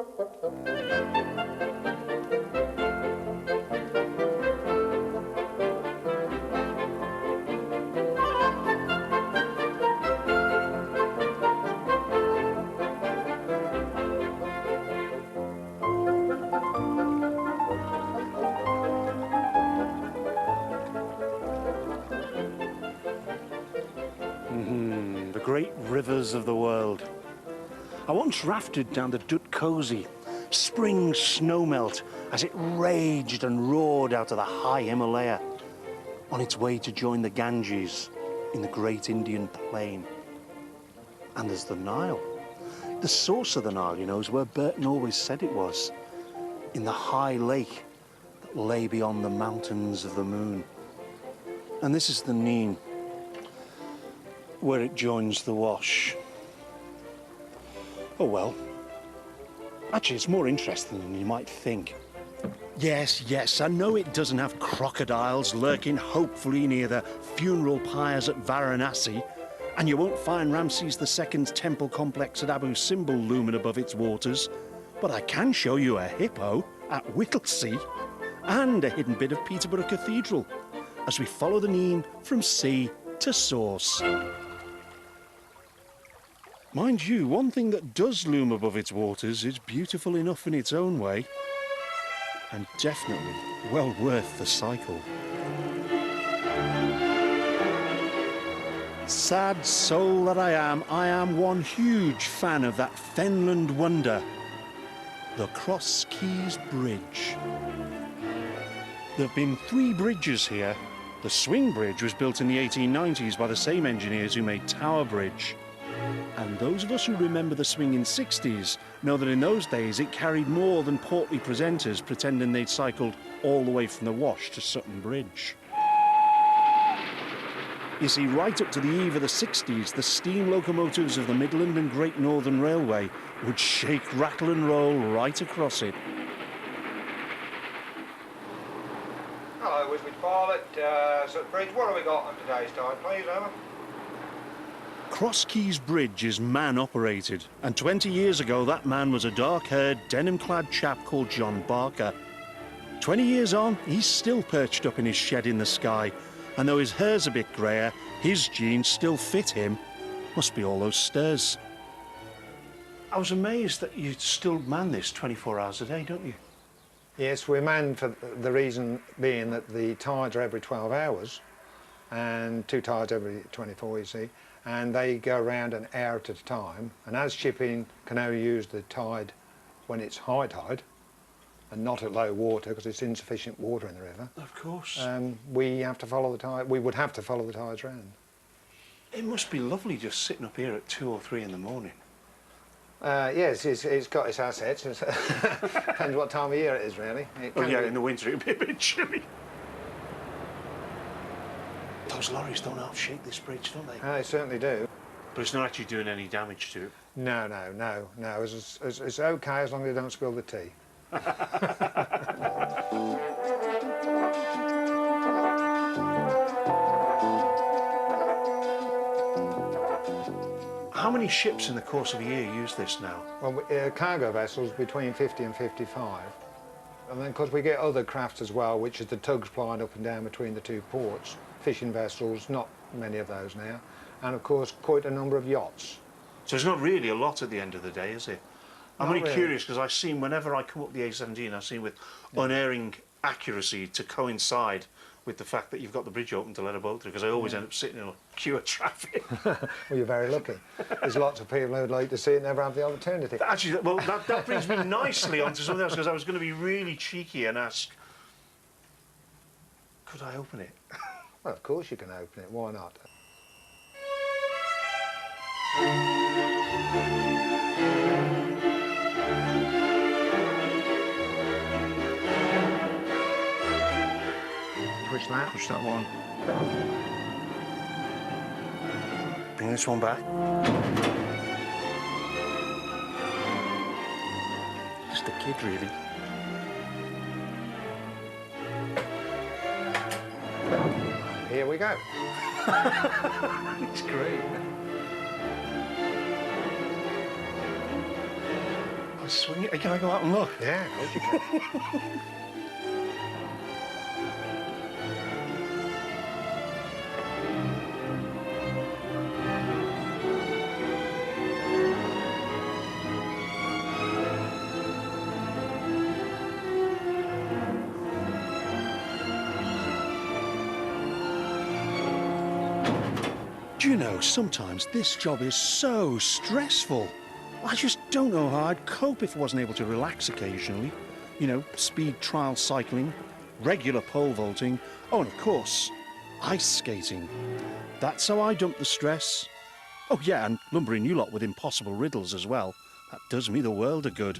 The great rivers of the world. I once rafted down the Dutkosi, spring snowmelt, as it raged and roared out of the high Himalaya, on its way to join the Ganges in the great Indian plain. And there's the Nile. The source of the Nile, you know, is where Burton always said it was, in the high lake that lay beyond the mountains of the moon. And this is the Nene, where it joins the Wash. Oh well. Actually, it's more interesting than you might think. Yes, I know it doesn't have crocodiles lurking hopefully near the funeral pyres at Varanasi, and you won't find Ramses II's temple complex at Abu Simbel looming above its waters, but I can show you a hippo at Whittlesea and a hidden bit of Peterborough Cathedral as we follow the Nene from sea to source. Mind you, one thing that does loom above its waters is beautiful enough in its own way, and definitely well worth the cycle. Sad soul that I am one huge fan of that Fenland wonder, the Cross Keys Bridge. There have been 3 bridges here. The Swing Bridge was built in the 1890s by the same engineers who made Tower Bridge. And those of us who remember the swinging 60s know that in those days it carried more than portly presenters pretending they'd cycled all the way from the Wash to Sutton Bridge. You see, right up to the eve of the 60s, the steam locomotives of the Midland and Great Northern Railway would shake, rattle and roll right across it. Hello, Wisbech Pilot, Sutton Bridge. What have we got on today's time, please, over? Cross Keys Bridge is man-operated, and 20 years ago that man was a dark-haired, denim-clad chap called John Barker. 20 years on, he's still perched up in his shed in the sky, and though his hair's a bit greyer, his jeans still fit him. Must be all those stairs. I was amazed that you still man this 24 hours a day, don't you? Yes, we're manned for the reason being that the tides are every 12 hours, and 2 tides every 24, you see. And they go around an hour at a time, and as shipping can only use the tide when it's high tide and not at low water because it's insufficient water in the river. Of course. We have to follow the tide. We would have to follow the tides round. It must be lovely just sitting up here at 2 or 3 in the morning. Yes, it's got its assets. Depends what time of year it is, really. Oh yeah, in the winter it'd be a bit chilly. Those lorries don't half shake this bridge, don't they? They certainly do. But it's not actually doing any damage to it? No. It's okay as long as they don't spill the tea. How many ships in the course of a year use this now? Well, cargo vessels between 50 and 55. And then, of course, we get other crafts as well, which is the tugs plying up and down between the 2 ports. Fishing vessels, not many of those now. And, of course, quite a number of yachts. So it's not really a lot at the end of the day, is it? I'm only really curious because I've seen, whenever I come up the A17, I've seen with unerring accuracy to coincide with the fact that you've got the bridge open to let a boat through, because I always end up sitting in a queue of traffic. Well, you're very lucky. There's lots of people who'd like to see it and never have the opportunity. Actually, well, that brings me nicely onto something else, because I was going to be really cheeky and ask, could I open it? Well, of course you can open it. Why not? Push that. Push that one. Bring this one back. Just a kid, really. Here we go. It's great. I swing it. Can I go out and look? Yeah, of course you can. Do you know, sometimes this job is so stressful. I just don't know how I'd cope if I wasn't able to relax occasionally. You know, speed trial cycling, regular pole vaulting, oh, and of course, ice skating. That's how I dump the stress. Oh yeah, and lumbering you lot with impossible riddles as well. That does me the world of good.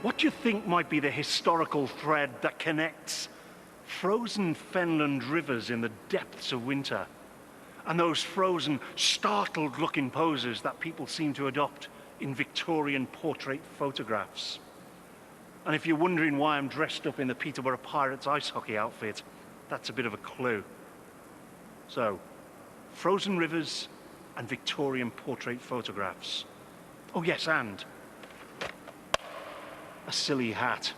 What do you think might be the historical thread that connects frozen fenland rivers in the depths of winter and those frozen, startled-looking poses that people seem to adopt in Victorian portrait photographs? And if you're wondering why I'm dressed up in the Peterborough Pirates ice hockey outfit, that's a bit of a clue. So, frozen rivers and Victorian portrait photographs. Oh yes, and a silly hat.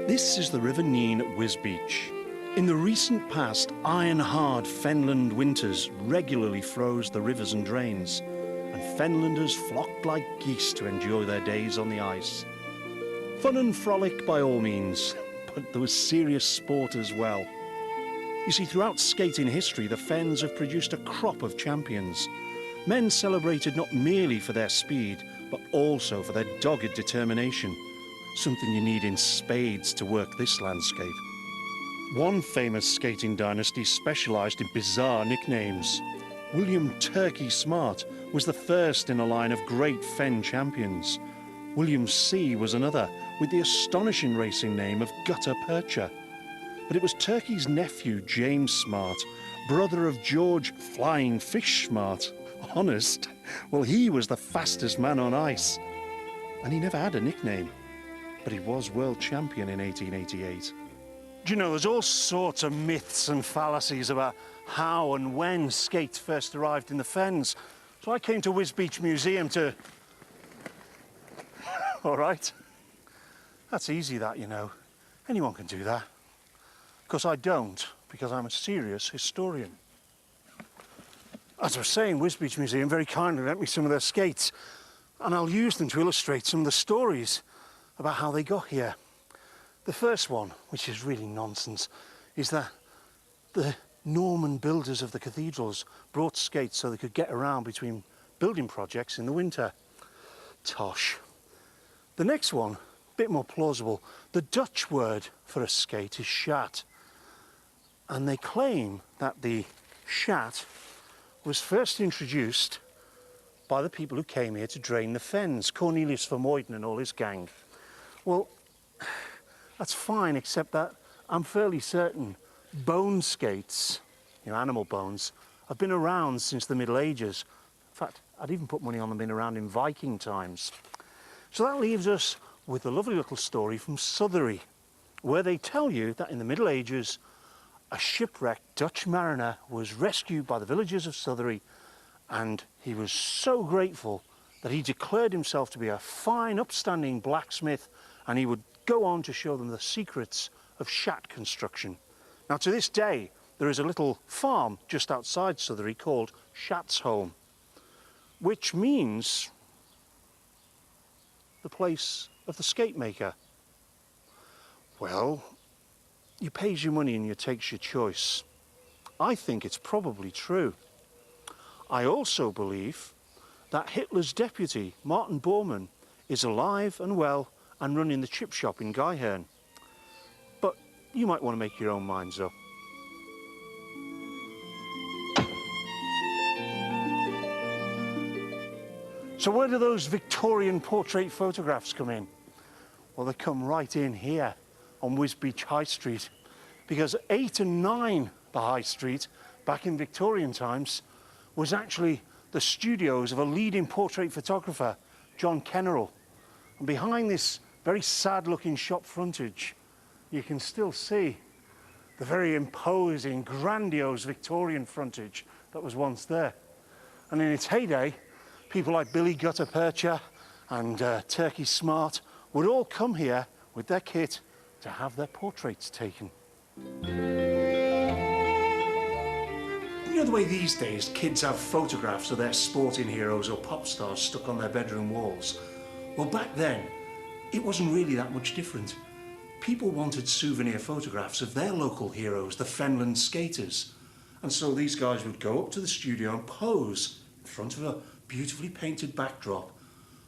This is the River Nene at Wisbeach. In the recent past, iron-hard Fenland winters regularly froze the rivers and drains, and Fenlanders flocked like geese to enjoy their days on the ice. Fun and frolic by all means, but there was serious sport as well. You see, throughout skating history, the Fens have produced a crop of champions. Men celebrated not merely for their speed, but also for their dogged determination. Something you need in spades to work this landscape. One famous skating dynasty specialised in bizarre nicknames. William Turkey Smart was the first in a line of great Fen champions. William C was another, with the astonishing racing name of Gutta Percha. But it was Turkey's nephew, James Smart, brother of George Flying Fish Smart. Honest? Well, he was the fastest man on ice. And he never had a nickname. But he was world champion in 1888. Do you know, there's all sorts of myths and fallacies about how and when skates first arrived in the Fens. So I came to Wisbeach Museum to... All right. That's easy, that, you know. Anyone can do that. Of course, I don't, because I'm a serious historian. As I was saying, Wisbeach Museum very kindly lent me some of their skates, and I'll use them to illustrate some of the stories about how they got here. The first one, which is really nonsense, is that the Norman builders of the cathedrals brought skates so they could get around between building projects in the winter. Tosh. The next one, a bit more plausible. The Dutch word for a skate is schat. And they claim that the schat was first introduced by the people who came here to drain the Fens, Cornelius Vermuyden and all his gang. Well, that's fine, except that I'm fairly certain bone skates, you know, animal bones, have been around since the Middle Ages. In fact, I'd even put money on them being around in Viking times. So that leaves us with a lovely little story from Southery, where they tell you that in the Middle Ages, a shipwrecked Dutch mariner was rescued by the villagers of Southery, and he was so grateful that he declared himself to be a fine, upstanding blacksmith, and he would go on to show them the secrets of shat construction. Now, to this day, there is a little farm just outside Southery called Shat's Home, which means the place of the skate maker. Well, you pays your money and you takes your choice. I think it's probably true. I also believe that Hitler's deputy, Martin Bormann, is alive and well and running the chip shop in Guyherne. But you might want to make your own minds up. So where do those Victorian portrait photographs come in? Well, they come right in here on Wisbeach High Street, because 8 and 9 the High Street, back in Victorian times, was actually the studios of a leading portrait photographer, John Kennerall. And behind this very sad-looking shop frontage, you can still see the very imposing, grandiose Victorian frontage that was once there. And in its heyday, people like Billy Gutterpercher and Turkey Smart would all come here with their kit to have their portraits taken. You know the way these days kids have photographs of their sporting heroes or pop stars stuck on their bedroom walls? Well, back then, it wasn't really that much different. People wanted souvenir photographs of their local heroes, the Fenland skaters. And so these guys would go up to the studio and pose in front of a beautifully painted backdrop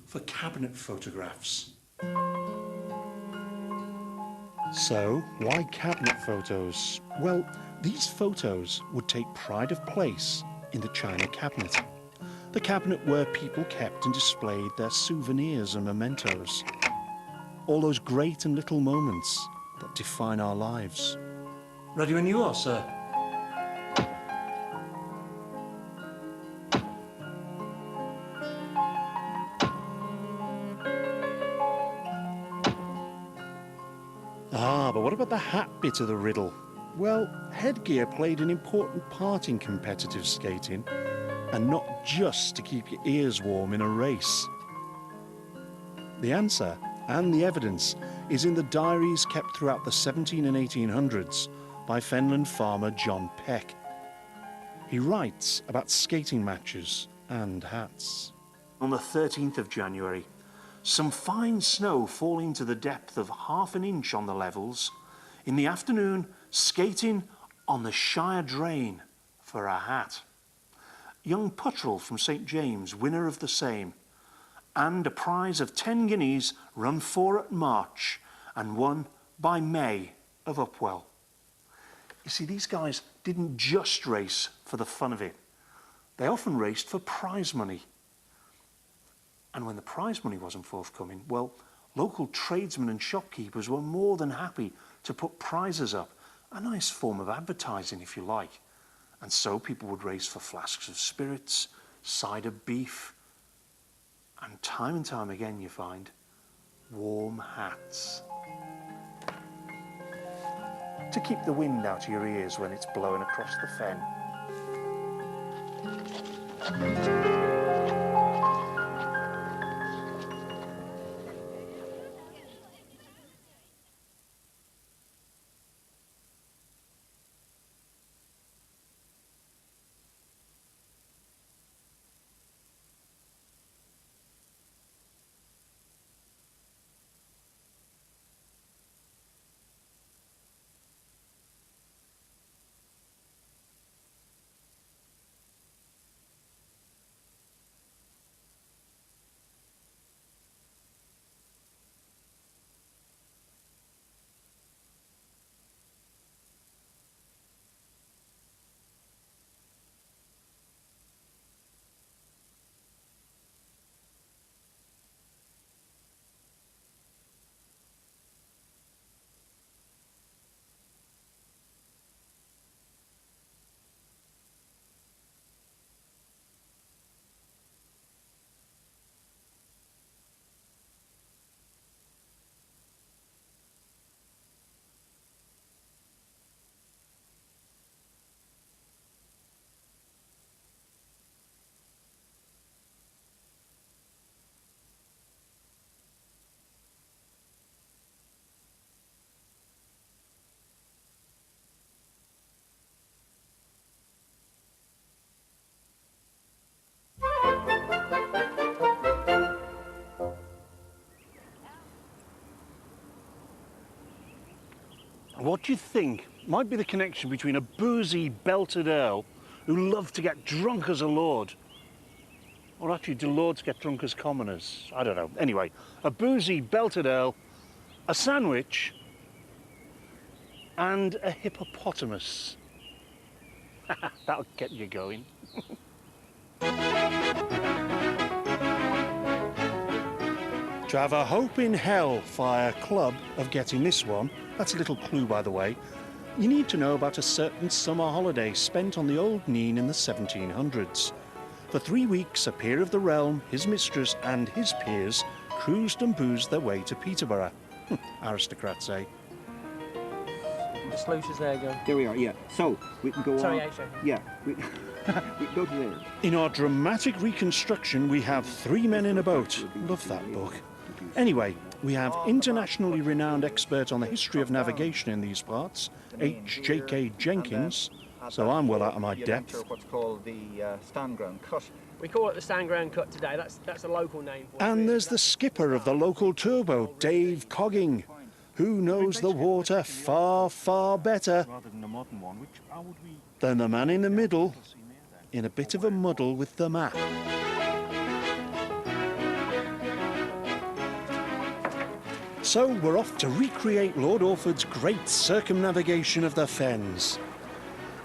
for cabinet photographs. So, why cabinet photos? Well, these photos would take pride of place in the china cabinet. The cabinet where people kept and displayed their souvenirs and mementos. All those great and little moments that define our lives. Ready when you are, sir. Ah, but what about the hat bit of the riddle? Well, headgear played an important part in competitive skating, and not just to keep your ears warm in a race. The answer and the evidence is in the diaries kept throughout the 17 and 1800s by Fenland farmer John Peck. He writes about skating matches and hats. On the 13th of January, some fine snow falling to the depth of half an inch on the levels. In the afternoon, skating on the Shire Drain for a hat. Young Puttrell from St James, winner of the same. And a prize of 10 guineas run 4 at March and won by May of Upwell. You see, these guys didn't just race for the fun of it. They often raced for prize money. And when the prize money wasn't forthcoming, well, local tradesmen and shopkeepers were more than happy to put prizes up. A nice form of advertising, if you like. And so people would race for flasks of spirits, cider beef, and time again you find warm hats. To keep the wind out of your ears when it's blowing across the fen. What do you think might be the connection between a boozy, belted earl who loved to get drunk as a lord? Or actually, do lords get drunk as commoners? I don't know. Anyway, a boozy, belted earl, a sandwich, and a hippopotamus. That'll get you going. To have a hope in hell via club of getting this one, that's a little clue by the way, you need to know about a certain summer holiday spent on the old Nene in the 1700s. For 3 weeks, a peer of the realm, his mistress and his peers cruised and boozed their way to Peterborough. Aristocrats, eh? The sluice is there, go. There we are, yeah. So, we can go Sorry, on. Aisha. Yeah. Go to there. In our dramatic reconstruction, we have 3 men in a boat. Love that book. Anyway, we have internationally renowned expert on the history of navigation in these parts, H.J.K. Jenkins, so I'm well out of my depth. What's called the stand ground cut. We call it the stand ground cut today. That's a local name for it. And there's the skipper of the local tourboat, Dave Cogging, who knows the water far, far better than the man in the middle, in a bit of a muddle with the map. So we're off to recreate Lord Orford's great circumnavigation of the Fens.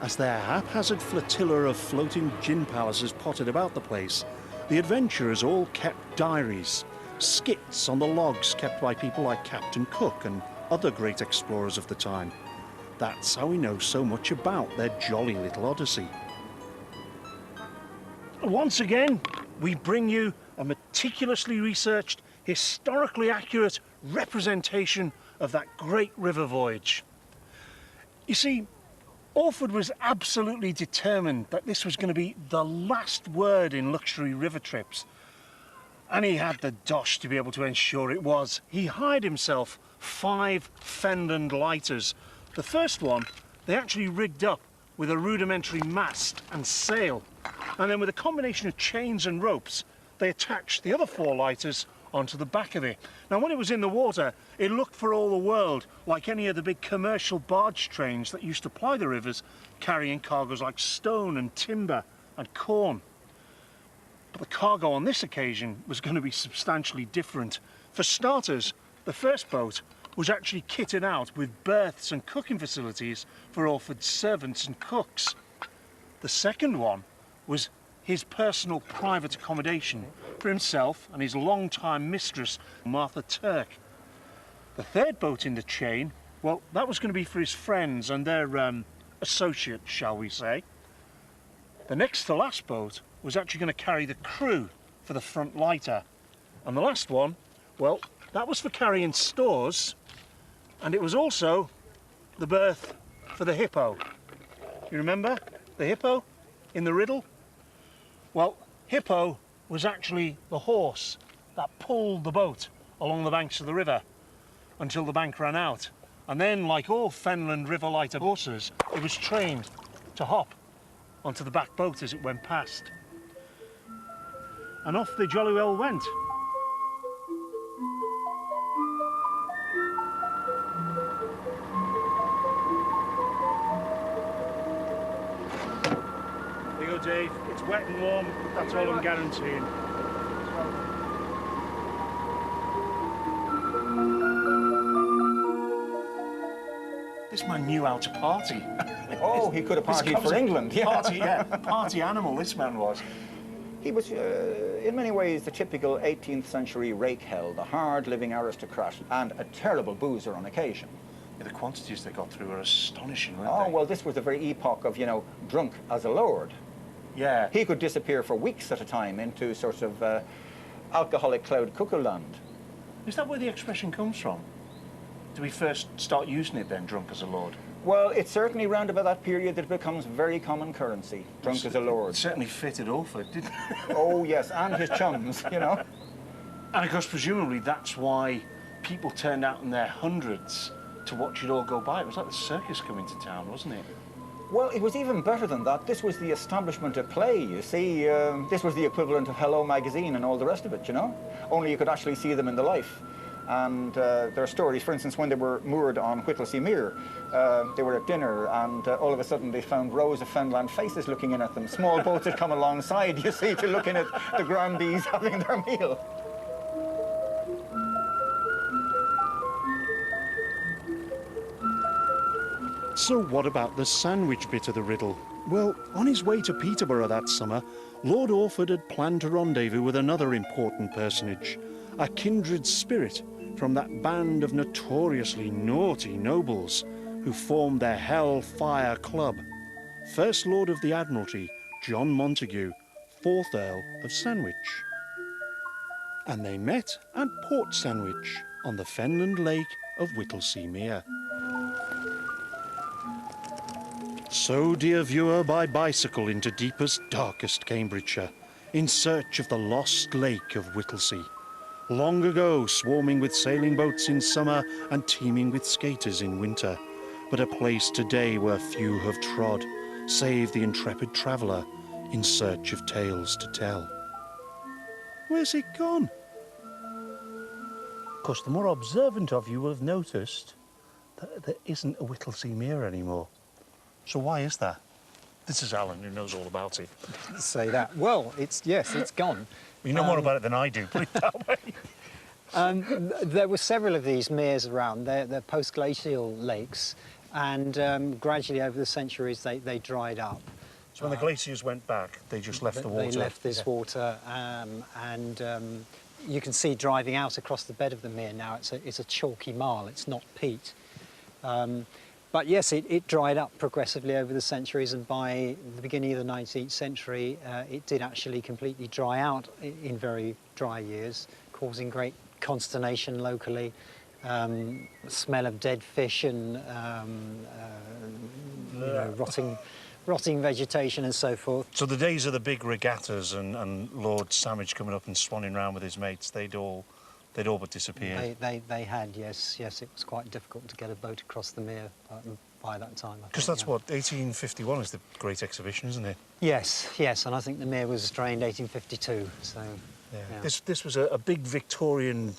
As their haphazard flotilla of floating gin palaces potted about the place, the adventurers all kept diaries, skits on the logs kept by people like Captain Cook and other great explorers of the time. That's how we know so much about their jolly little odyssey. Once again, we bring you a meticulously researched, historically accurate representation of that great river voyage. You see, Orford was absolutely determined that this was going to be the last word in luxury river trips. And he had the dosh to be able to ensure it was. He hired himself 5 Fenland lighters. The first one, they actually rigged up with a rudimentary mast and sail. And then with a combination of chains and ropes, they attached the other 4 lighters onto the back of it. Now, when it was in the water, it looked for all the world like any of the big commercial barge trains that used to ply the rivers, carrying cargoes like stone and timber and corn. But the cargo on this occasion was going to be substantially different. For starters, the first boat was actually kitted out with berths and cooking facilities for Orford's servants and cooks. The second one was his personal private accommodation for himself and his long-time mistress, Martha Turk. The third boat in the chain, well, that was going to be for his friends and their associates, shall we say. The next to last boat was actually going to carry the crew for the front lighter. And the last one, well, that was for carrying stores, and it was also the berth for the hippo. You remember the hippo in the riddle? Well, Hippo was actually the horse that pulled the boat along the banks of the river until the bank ran out. And then, like all Fenland River lighter horses, it was trained to hop onto the back boat as it went past. And off they jolly well went. There you go, Dave. It's wet and warm, that's all I'm guaranteeing. This man knew how to party. Oh, he could have partied for England. Yeah. Party animal, this man was. He was, in many ways, the typical 18th century rake-hell, the hard-living aristocrat, and a terrible boozer on occasion. Yeah, the quantities they got through were astonishing, weren't Oh, they? well, this was the very epoch of, you know, drunk as a lord. Yeah. He could disappear for weeks at a time into sort of alcoholic cloud cuckoo land. Is that where the expression comes from? Do we first start using it then, drunk as a lord? Well, it's certainly round about that period that it becomes very common currency, drunk as a lord. It certainly fitted Orford, didn't it? Oh, yes, and his chums, you know. And of course, presumably, that's why people turned out in their hundreds to watch it all go by. It was like the circus coming to town, wasn't it? Well, it was even better than that. This was the establishment of play, you see. This was the equivalent of Hello Magazine and all the rest of it, you know. Only you could actually see them in the life. And there are stories, for instance, when they were moored on Whittlesea Mere, they were at dinner, and all of a sudden they found rows of Fenland faces looking in at them. Small boats had come alongside, you see, to look in at the grandees having their meal. So what about the sandwich bit of the riddle? Well, on his way to Peterborough that summer, Lord Orford had planned to rendezvous with another important personage, a kindred spirit from that band of notoriously naughty nobles who formed their Hell-Fire Club. First Lord of the Admiralty, John Montague, 4th Earl of Sandwich. And they met at Port Sandwich on the Fenland Lake of Whittlesea Mere. So, dear viewer, by bicycle into deepest, darkest Cambridgeshire, in search of the lost lake of Whittlesea. Long ago, swarming with sailing boats in summer and teeming with skaters in winter, but a place today where few have trod, save the intrepid traveller in search of tales to tell. Where's it gone? Of course, the more observant of you will have noticed that there isn't a Whittlesea Mere anymore. So why is that? This is Alan, who knows all about it. Say that. Well, yes, it's gone. You know more about it than I do, put it that way. There were several of these meres around. They're post-glacial lakes, and gradually over the centuries they dried up. So when the glaciers went back, they just left the water? They left this water, and you can see driving out across the bed of the mere now. It's a chalky marl, it's not peat. But yes, it dried up progressively over the centuries, and by the beginning of the 19th century, it did actually completely dry out in very dry years, causing great consternation locally. Smell of dead fish and rotting vegetation and so forth. So the days of the big regattas and Lord Sandwich coming up and swanning around with his mates, they'd all but disappeared. They had, yes. It was quite difficult to get a boat across the mere by that time. Because that's what, 1851 is the Great Exhibition, isn't it? Yes, and I think the mere was drained 1852, so... Yeah. Yeah. This was a big Victorian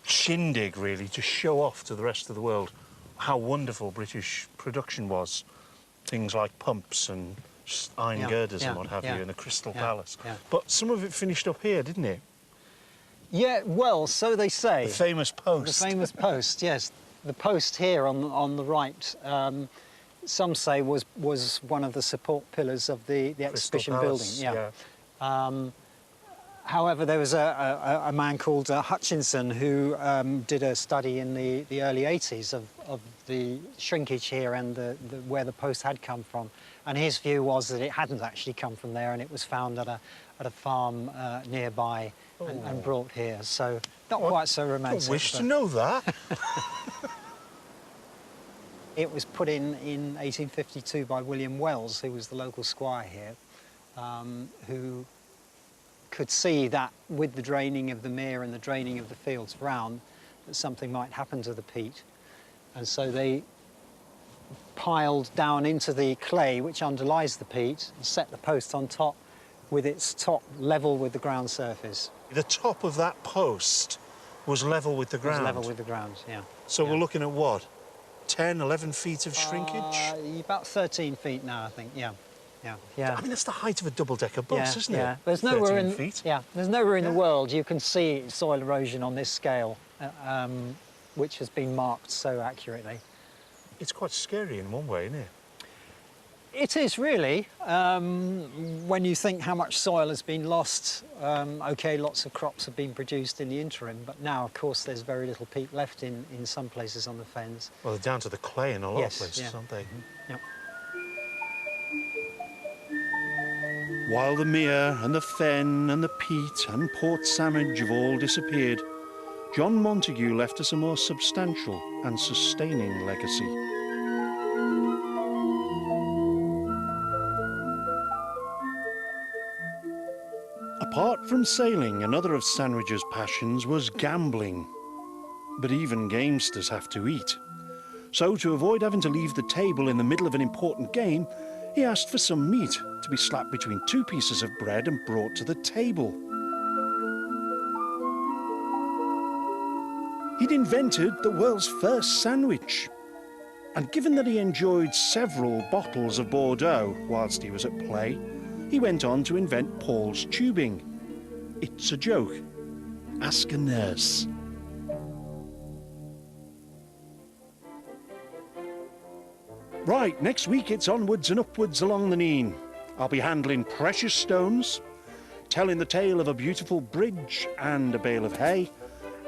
shindig, really, to show off to the rest of the world how wonderful British production was. Things like pumps and iron girders and what have you, and the Crystal Palace. Yeah. But some of it finished up here, didn't it? Yeah, well, so they say. The famous post. The famous post, yes. The post here on the right, some say was one of the support pillars of the exhibition Palace, building. Yeah. However, there was a man called Hutchinson who did a study in the early 80s of the shrinkage here and where the post had come from. And his view was that it hadn't actually come from there, and it was found at a farm nearby and brought here. So not quite so romantic. I wish to know that. It was put in 1852 by William Wells, who was the local squire here, who could see that with the draining of the mere and the draining of the fields round, that something might happen to the peat. And so they piled down into the clay which underlies the peat and set the post on top with its top level with the ground surface. The top of that post was level with the ground? It was level with the ground, yeah. So we're looking at what? 10, 11 feet of shrinkage? About 13 feet now, I think, yeah. I mean, that's the height of a double-decker bus, isn't it? Yeah, there's nowhere in feet. Yeah, there's nowhere in the world you can see soil erosion on this scale, which has been marked so accurately. It's quite scary in one way, isn't it? It is really. When you think how much soil has been lost, OK, lots of crops have been produced in the interim, but now, of course, there's very little peat left in some places on the fens. Well, they're down to the clay in a lot of places, aren't they? Yep. While the mere and the fen and the peat and Port Sandwich have all disappeared, John Montague left us a more substantial and sustaining legacy. Apart from sailing, another of Sandwich's passions was gambling. But even gamesters have to eat. So, to avoid having to leave the table in the middle of an important game, he asked for some meat to be slapped between 2 pieces of bread and brought to the table. He'd invented the world's first sandwich. And given that he enjoyed several bottles of Bordeaux whilst he was at play, he went on to invent Paul's tubing. It's a joke. Ask a nurse. Right, next week it's onwards and upwards along the Nene. I'll be handling precious stones, telling the tale of a beautiful bridge and a bale of hay,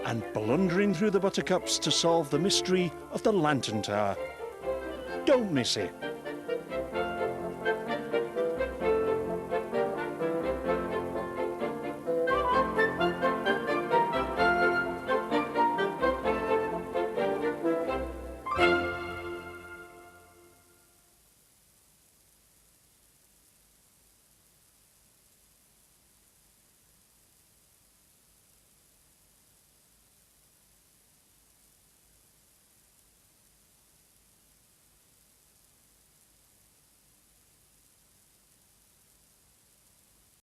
and blundering through the buttercups to solve the mystery of the Lantern Tower. Don't miss it.